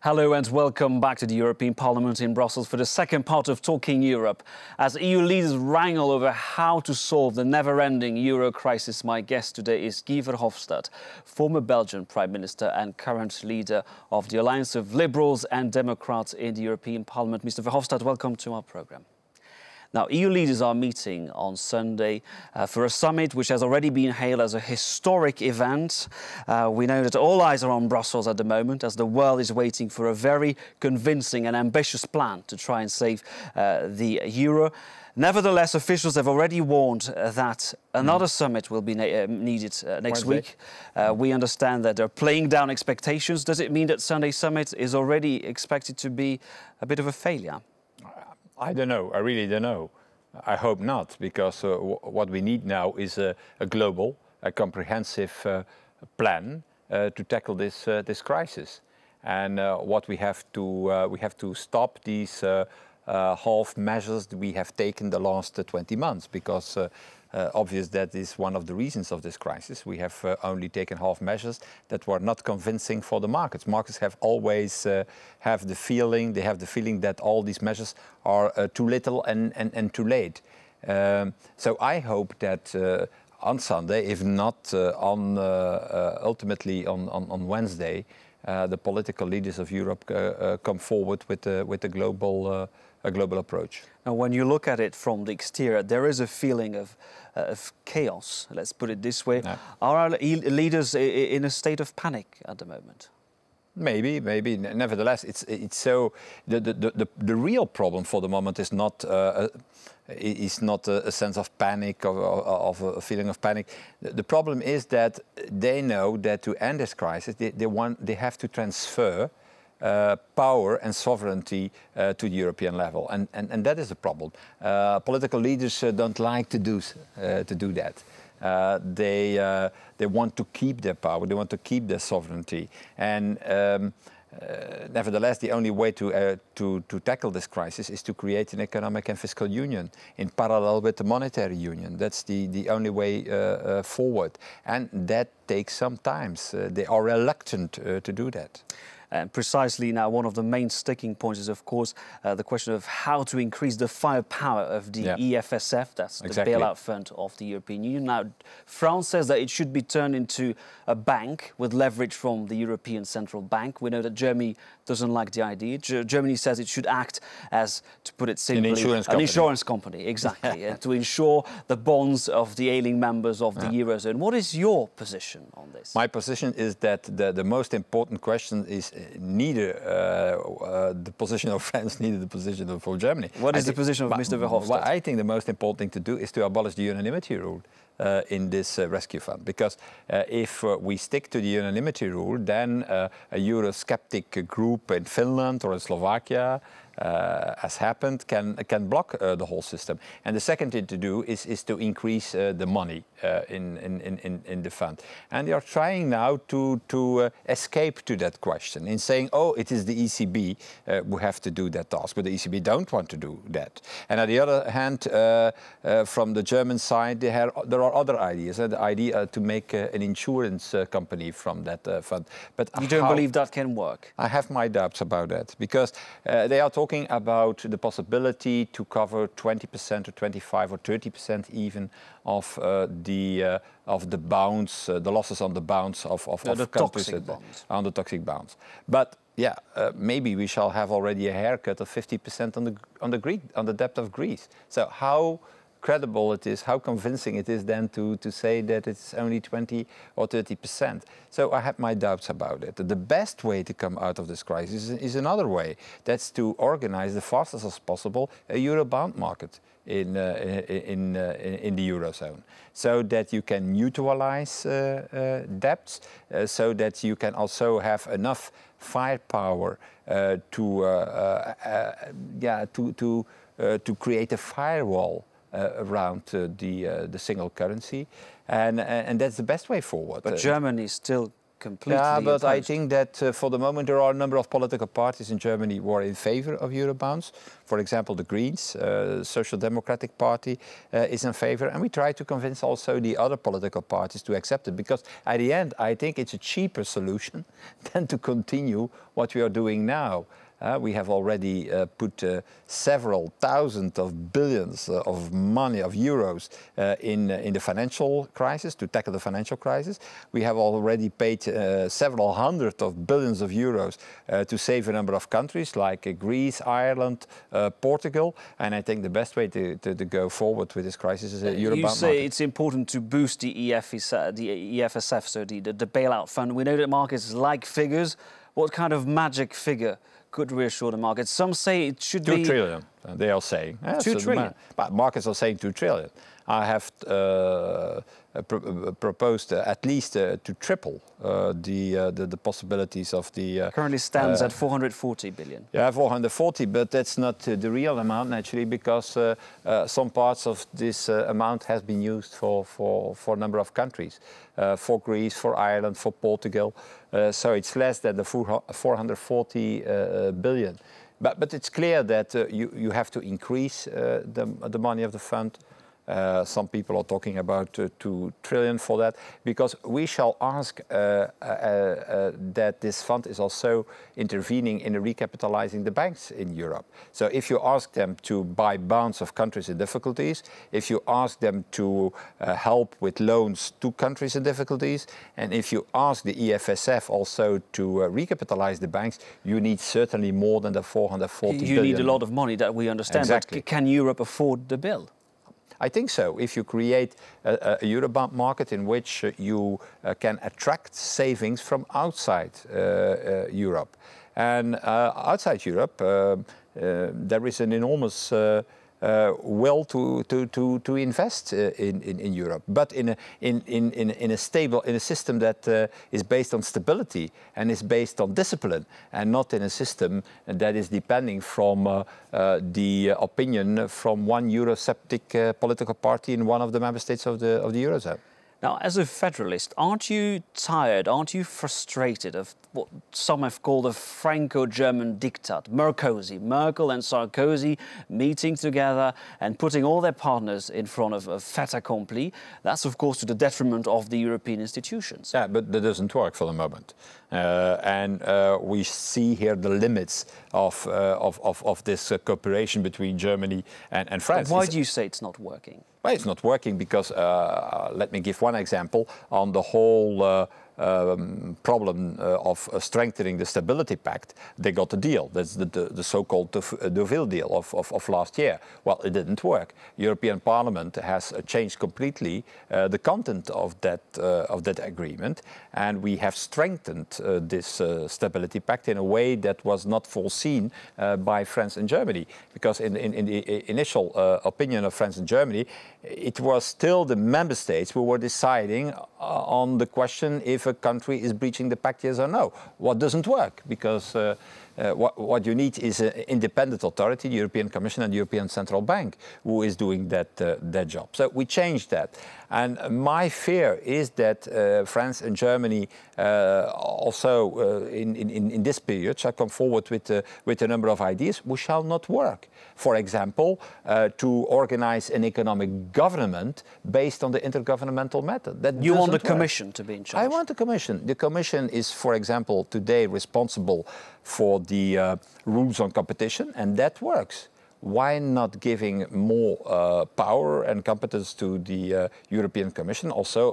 Hello and welcome back to the European Parliament in Brussels for the second part of Talking Europe. As EU leaders wrangle over how to solve the never-ending euro crisis, my guest today is Guy Verhofstadt, former Belgian Prime Minister and current leader of the Alliance of Liberals and Democrats in the European Parliament. Mr. Verhofstadt, welcome to our programme. Now, EU leaders are meeting on Sunday for a summit which has already been hailed as a historic event. We know that all eyes are on Brussels at the moment as the world is waiting for a very convincing and ambitious plan to try and save the euro. Nevertheless, officials have already warned that another summit will be needed next week. We understand that they're playing down expectations. Does it mean that Sunday's summit is already expected to be a bit of a failure? I don't know. I really don't know. I hope not, because what we need now is a global, comprehensive plan to tackle this crisis. And what we have to stop these half measures that we have taken the last 20 months, because obvious that is one of the reasons of this crisis. We have only taken half measures that were not convincing for the markets. Markets have always have the feeling that all these measures are too little and too late. So I hope that on Sunday, if not ultimately on Wednesday, the political leaders of Europe come forward with a global approach. Now, when you look at it from the exterior, there is a feeling of chaos, let's put it this way. No. Are our leaders in a state of panic at the moment? Maybe. Nevertheless, it's so the real problem for the moment is not a sense of panic of a feeling of panic. The problem is that they know that to end this crisis, they have to transfer power and sovereignty to the European level, and that is the problem. Political leaders don't like to do that. They want to keep their power, they want to keep their sovereignty, and nevertheless, the only way to tackle this crisis is to create an economic and fiscal union in parallel with the monetary union. That's the only way forward, and that takes some time. They are reluctant to do that. And precisely now, one of the main sticking points is, of course, the question of how to increase the firepower of the EFSF, that's the bailout fund of the European Union. Now, France says that it should be turned into a bank with leverage from the European Central Bank. We know that Germany doesn't like the idea. Germany says it should act as, to put it simply, an insurance company, exactly, to insure the bonds of the ailing members of the Eurozone. What is your position on this? My position is that the most important question is neither the position of France, neither the position of Germany. What is the position of Mr. Verhofstadt? Well, I think the most important thing to do is to abolish the unanimity rule in this rescue fund, because if we stick to the unanimity rule, then a Eurosceptic group in Finland or in Slovakia, as happened, can block the whole system. And the second thing to do is to increase the money in the fund. And they are trying now to escape to that question in saying, oh, it is the ECB who have to do that task, but the ECB don't want to do that. And on the other hand, from the German side, there are other ideas. The idea to make an insurance company from that fund. But you don't believe that can work? I have my doubts about that, because they are talking about the possibility to cover 20% or 25 or 30% even of the bonds, the losses on the bonds of the countries toxic bonds. On the toxic bonds. But yeah, maybe we shall have already a haircut of 50% on the debt of Greece. So how credible it is, how convincing it is then to say that it's only 20 or 30%. So I have my doubts about it. The best way to come out of this crisis is another way. That's to organize the fastest as possible a euro bond market in the Eurozone, so that you can neutralize debts, so that you can also have enough firepower to create a firewall around the single currency, and that's the best way forward. But Germany still completely Yeah, but I opposed. think that for the moment there are a number of political parties in Germany who are in favor of Eurobonds. For example, the Greens, Social Democratic Party is in favor, and we try to convince also the other political parties to accept it, because at the end I think it's a cheaper solution than to continue what we are doing now. We have already put several thousand of billions of money, of euros, in the financial crisis, to tackle the financial crisis. We have already paid several hundred of billions of euros to save a number of countries like Greece, Ireland, Portugal. And I think the best way to go forward with this crisis is a Eurobond You say market. it's important to boost the EFSF, so the bailout fund. We know that markets like figures. What kind of magic figure could reassure the market? Some say it should be 2 trillion, they are saying. 2 trillion? But markets are saying 2 trillion. I have proposed at least to triple the possibilities of the... currently stands at 440 billion. Yeah, 440, but that's not the real amount, naturally, because some parts of this amount has been used for a number of countries. For Greece, for Ireland, for Portugal. So it's less than the 440 billion. But it's clear that you have to increase the money of the fund. Some people are talking about 2 trillion for that, because we shall ask that this fund is also intervening in recapitalizing the banks in Europe. So if you ask them to buy bonds of countries in difficulties, if you ask them to help with loans to countries in difficulties, and if you ask the EFSF also to recapitalize the banks, you need certainly more than the 440 billion. You need a lot of money, that we understand. Exactly. But can Europe afford the bill? I think so. If you create a Eurobond market in which you can attract savings from outside Europe. And outside Europe, there is an enormous will to invest in Europe, but in a stable, in a system that is based on stability and is based on discipline, and not in a system that is depending from the opinion from one Eurosceptic political party in one of the member states of the Eurozone. Now, as a federalist, aren't you tired, aren't you frustrated of what some have called a Franco-German diktat? Merkel and Sarkozy meeting together and putting all their partners in front of a fait accompli. That's, of course, to the detriment of the European institutions. Yeah, but that doesn't work for the moment. And we see here the limits of this cooperation between Germany and France. But why do you say it's not working? Well, it's not working because, let me give one example, on the whole problem of strengthening the Stability Pact, they got a deal. That's the so-called Deauville deal of last year. Well, it didn't work. European Parliament has changed completely the content of that agreement, and we have strengthened this Stability Pact in a way that was not foreseen by France and Germany. Because in the initial opinion of France and Germany, it was still the member states who were deciding on the question if a country is breaching the pact, yes or no. What doesn't work, because what you need is an independent authority, the European Commission and the European Central Bank, who is doing that job. So we changed that. And my fear is that France and Germany also in this period shall come forward with a number of ideas which shall not work. For example, to organize an economic government based on the intergovernmental method. That you want the work. Commission to be in charge? I want the Commission. The Commission is, for example, today responsible for the rules on competition, and that works. Why not giving more power and competence to the European Commission also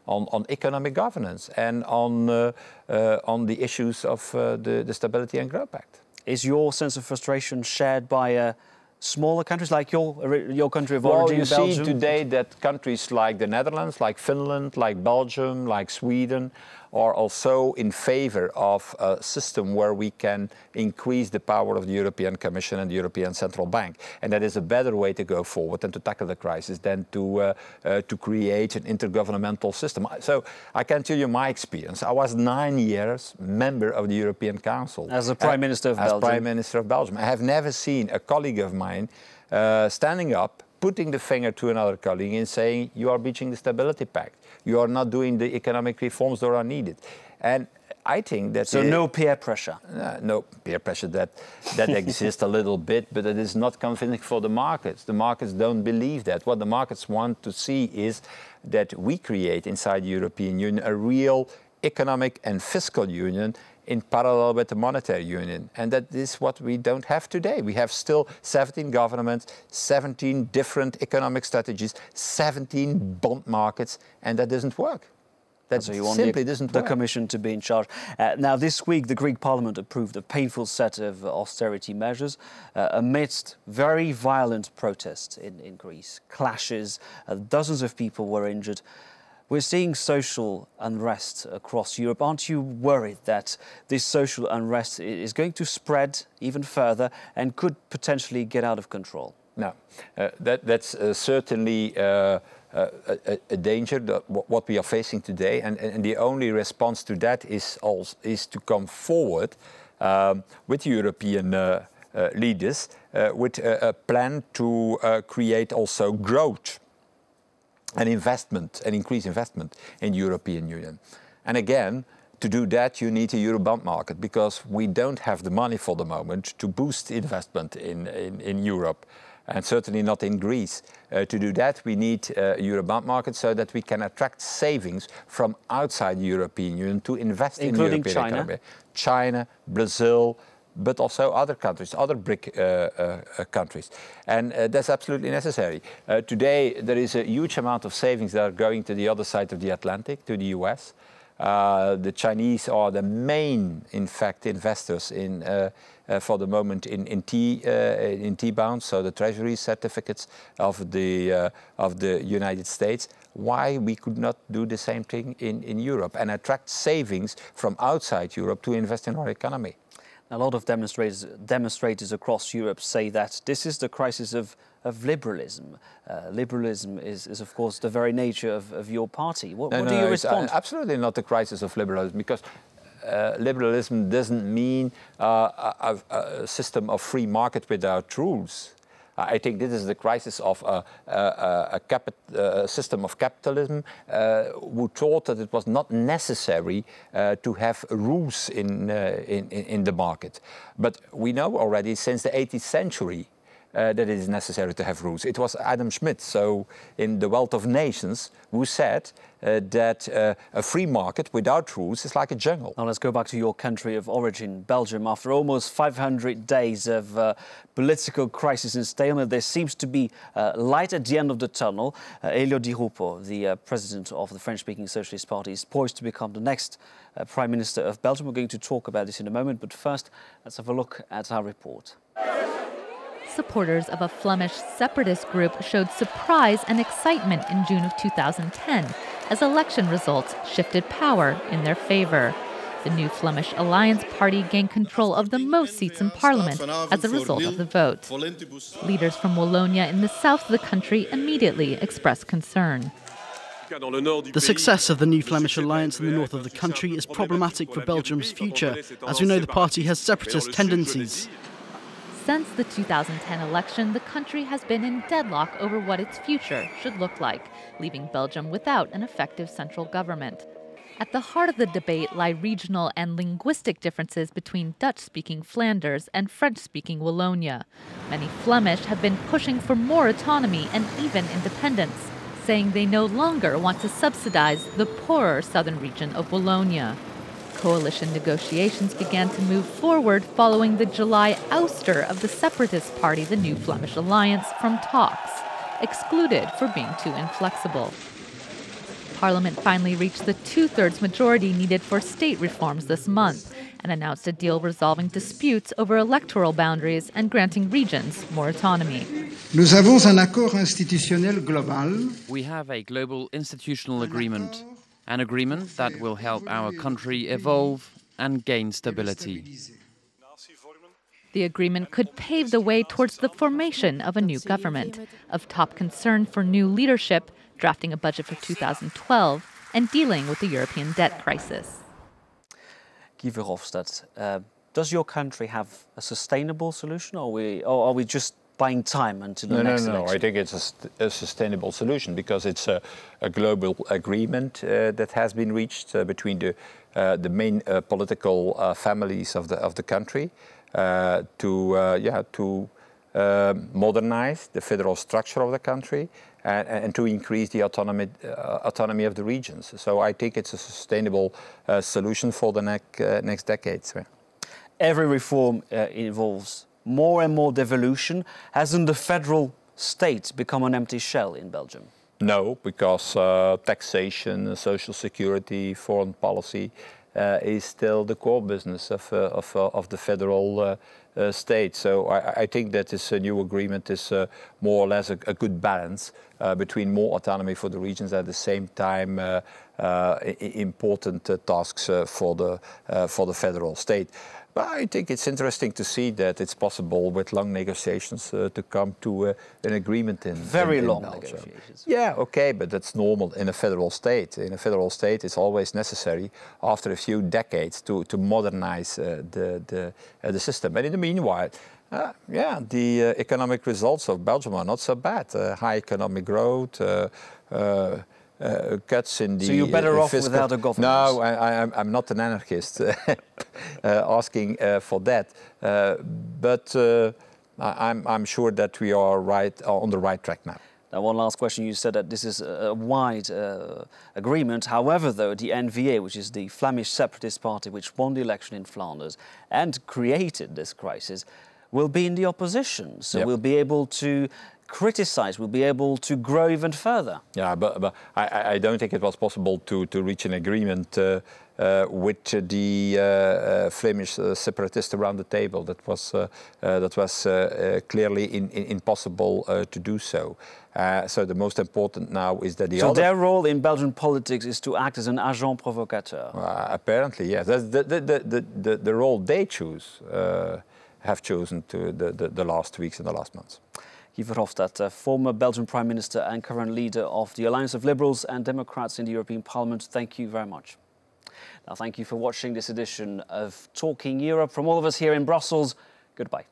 on economic governance and on the issues of the Stability and Growth Pact? Is your sense of frustration shared by smaller countries like your country of origin, Belgium? Well, you see today that countries like the Netherlands, like Finland, like Belgium, like Sweden, are also in favor of a system where we can increase the power of the European Commission and the European Central Bank. And that is a better way to go forward and to tackle the crisis than to create an intergovernmental system. So I can tell you my experience. I was 9 years member of the European Council. As a Prime Minister of Belgium. As Prime Minister of Belgium. I have never seen a colleague of mine standing up putting the finger to another colleague and saying, you are breaching the Stability Pact. You are not doing the economic reforms that are needed. And I think that... So no peer pressure? No peer pressure, that exists a little bit, but it is not convincing for the markets. The markets don't believe that. What the markets want to see is that we create inside the European Union a real economic and fiscal union in parallel with the monetary union. And that is what we don't have today. We have still 17 governments, 17 different economic strategies, 17 bond markets, and that doesn't work. That so you want simply doesn't work. The Commission to be in charge. Now, this week, the Greek Parliament approved a painful set of austerity measures amidst very violent protests in Greece, clashes, dozens of people were injured. We're seeing social unrest across Europe. Aren't you worried that this social unrest is going to spread even further and could potentially get out of control? No, that's certainly a danger, what we are facing today, and the only response to that is to come forward with European leaders with a plan to create also growth and investment and increase investment in the European Union. And again, to do that, you need a Eurobond market, because we don't have the money for the moment to boost investment in Europe, and certainly not in Greece. To do that, we need a Eurobond market so that we can attract savings from outside the European Union to invest in the European economy. China, Brazil, but also other countries, other BRIC countries. And that's absolutely necessary. Today, there is a huge amount of savings that are going to the other side of the Atlantic, to the US. The Chinese are the main, in fact, investors in, for the moment in T-bonds, so the treasury certificates of the United States. Why we could not do the same thing in Europe and attract savings from outside Europe to invest in our economy? A lot of demonstrators across Europe say that this is the crisis of liberalism. Liberalism is, of course, the very nature of your party. What do you respond? It's absolutely not the crisis of liberalism, because liberalism doesn't mean a system of free market without rules. I think this is the crisis of a system of capitalism who thought that it was not necessary to have rules in the market. But we know already since the 18th century that it is necessary to have rules. It was Adam Smith, so in The Wealth of Nations, who said that a free market without rules is like a jungle. Now let's go back to your country of origin, Belgium. After almost 500 days of political crisis and stalemate, there seems to be light at the end of the tunnel. Elio di RUPO, the president of the French-speaking Socialist Party, is poised to become the next Prime Minister of Belgium. We're going to talk about this in a moment, but first, let's have a look at our report. Supporters of a Flemish separatist group showed surprise and excitement in June of 2010 as election results shifted power in their favor. The new Flemish Alliance Party gained control of the most seats in Parliament as a result of the vote. Leaders from Wallonia in the south of the country immediately expressed concern. The success of the new Flemish alliance in the north of the country is problematic for Belgium's future, as we know the party has separatist tendencies. Since the 2010 election, the country has been in deadlock over what its future should look like, leaving Belgium without an effective central government. At the heart of the debate lie regional and linguistic differences between Dutch-speaking Flanders and French-speaking Wallonia. Many Flemish have been pushing for more autonomy and even independence, saying they no longer want to subsidize the poorer southern region of Wallonia. Coalition negotiations began to move forward following the July ouster of the separatist party, the New Flemish Alliance, from talks, excluded for being too inflexible. Parliament finally reached the two-thirds majority needed for state reforms this month and announced a deal resolving disputes over electoral boundaries and granting regions more autonomy. Nous avons un accord institutionnel global. We have a global institutional agreement. An agreement that will help our country evolve and gain stability. The agreement could pave the way towards the formation of a new government. Of top concern for new leadership, drafting a budget for 2012 and dealing with the European debt crisis. VERHOFSTADT, does your country have a sustainable solution, or are we just buying time until the next election? No. I think it's a sustainable solution because it's a global agreement that has been reached between the main political families of the country to modernize the federal structure of the country and to increase the autonomy of the regions. So I think it's a sustainable solution for the next decades. Every reform involves more and more devolution. Hasn't the federal state become an empty shell in Belgium? No, because taxation, social security, foreign policy is still the core business of the federal state. So I think that this new agreement is more or less a good balance between more autonomy for the regions, at the same time important tasks for the federal state. But I think it's interesting to see that it's possible with long negotiations to come to an agreement in Very long Belgium. negotiations. Yeah, okay, but that's normal in a federal state. In a federal state, it's always necessary after a few decades to modernize the system. And in the meanwhile, the economic results of Belgium are not so bad. High economic growth. Cuts in the So you're better off fiscal... without a government? No, I'm not an anarchist asking for that. But I'm sure that we are on the right track now. Now, one last question. You said that this is a wide agreement. However, though, the N-VA, which is the Flemish separatist party which won the election in Flanders and created this crisis, will be in the opposition. So we'll be able to criticize, we'll be able to grow even further. Yeah, but I don't think it was possible to reach an agreement with the Flemish separatists around the table. That was clearly impossible to do so. So the most important now is that So their role in Belgian politics is to act as an agent provocateur? Apparently, yes. That's the role they choose, have chosen to the last weeks and the last months. Guy Verhofstadt, former Belgian Prime Minister and current leader of the Alliance of Liberals and Democrats in the European Parliament, thank you very much. Now, thank you for watching this edition of Talking Europe. From all of us here in Brussels, goodbye.